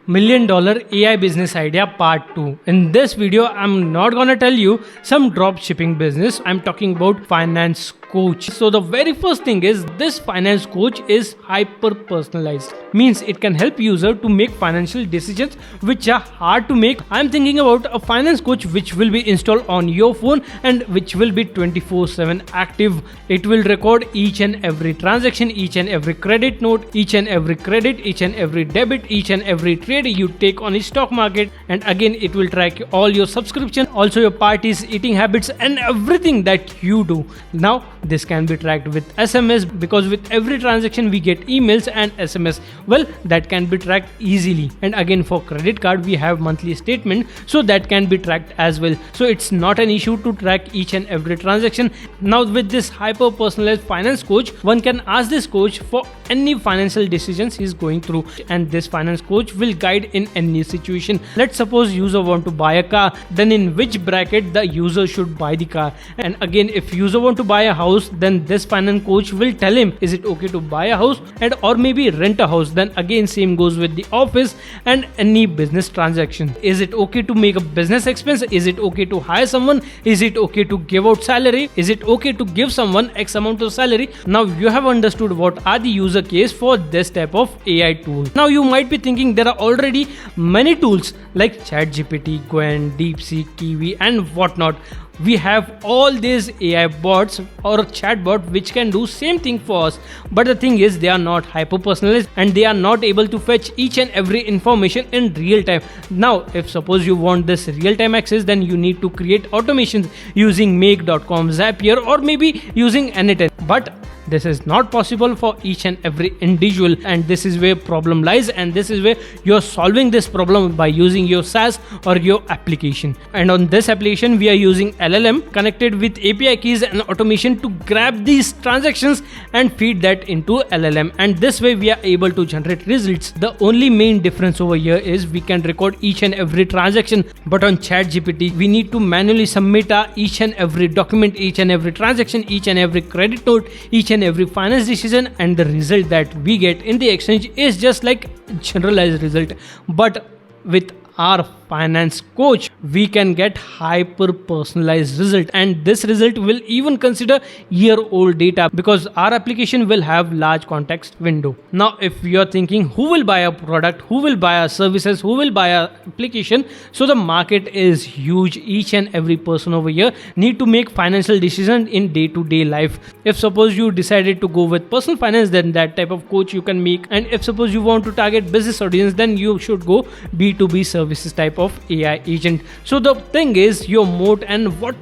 Million Dollar AI Business Idea Part 2. In this video, I'm not gonna tell you some drop shipping business. I'm talking about finance coach. So the very first thing is this finance coach is hyper personalized. Means it can help user to make financial decisions which are hard to make. I'm thinking about a finance coach which will be installed on your phone and which will be 24/7 active. It will record each and every transaction, each and every credit note, each and every credit, each and every debit, each and every trade you take on the stock market, and again it will track all your subscription, also your parties, eating habits, and everything that you do. Now this can be tracked with SMS because with every transaction we get emails and SMS. Well, that can be tracked easily. And again for credit card we have monthly statement, so that can be tracked as well. So it's not an issue to track each and every transaction. Now with this hyper personalized finance coach, one can ask this coach for any financial decisions he's going through, and this finance coach will guide in any situation. Let's suppose user want to buy a car, then in which bracket the user should buy the car. And again if user want to buy a house, then this finance coach will tell him is it okay to buy a house and or maybe rent a house. Then again same goes with the office and any business transaction. Is it okay to make a business expense? Is it okay to hire someone? Is it okay to give out salary? Is it okay to give someone X amount of salary? Now you have understood what are the user case for this type of AI tool. Now you might be thinking there are already many tools like ChatGPT, Gwen, DeepSeek, Kiwi and whatnot. We have all these AI bots or a chatbot which can do same thing for us, but the thing is they are not hyper personalized and they are not able to fetch each and every information in real time. Now if suppose you want this real time access, then you need to create automations using make.com, Zapier or maybe using Anytime, but this is not possible for each and every individual, and this is where problem lies, and this is where you're solving this problem by using your SaaS or your application. And on this application we are using LLM connected with API keys and automation to grab these transactions and feed that into LLM, and this way we are able to generate results. The only main difference over here is we can record each and every transaction, but on ChatGPT we need to manually submit each and every document, each and every transaction, each and every credit note, each and every finance decision, and the result that we get in the exchange is just like generalized result. But with our finance coach we can get hyper personalized result, and this result will even consider year old data because our application will have large context window. Now if you are thinking who will buy a product, who will buy our services, who will buy our application, so the market is huge. Each and every person over here need to make financial decisions in day-to-day life. If suppose you decided to go with personal finance, then that type of coach you can make, and if suppose you want to target business audience, then you should go B2B services type of AI agent. So the thing is your moat and what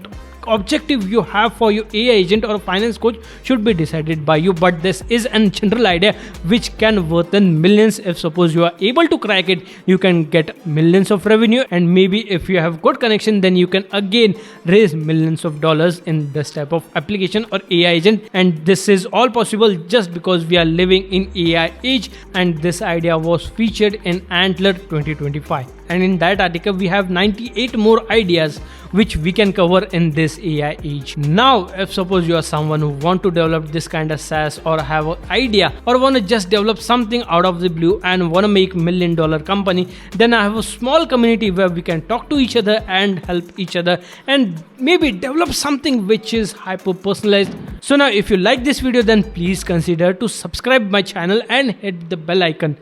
objective you have for your AI agent or finance coach should be decided by you, but this is a general idea which can worth in millions. If suppose you are able to crack it, you can get millions of revenue, and maybe if you have good connection, then you can again raise millions of dollars in this type of application or AI agent. And this is all possible just because we are living in AI age, and this idea was featured in Antler 2025, and in that article we have 98 more ideas which we can cover in this AI age. Now if suppose you are someone who want to develop this kind of SaaS or have an idea or want to just develop something out of the blue and want to make $1 million company, then I have a small community where we can talk to each other and help each other and maybe develop something which is hyper personalized. So now if you like this video, then please consider to subscribe my channel and hit the bell icon.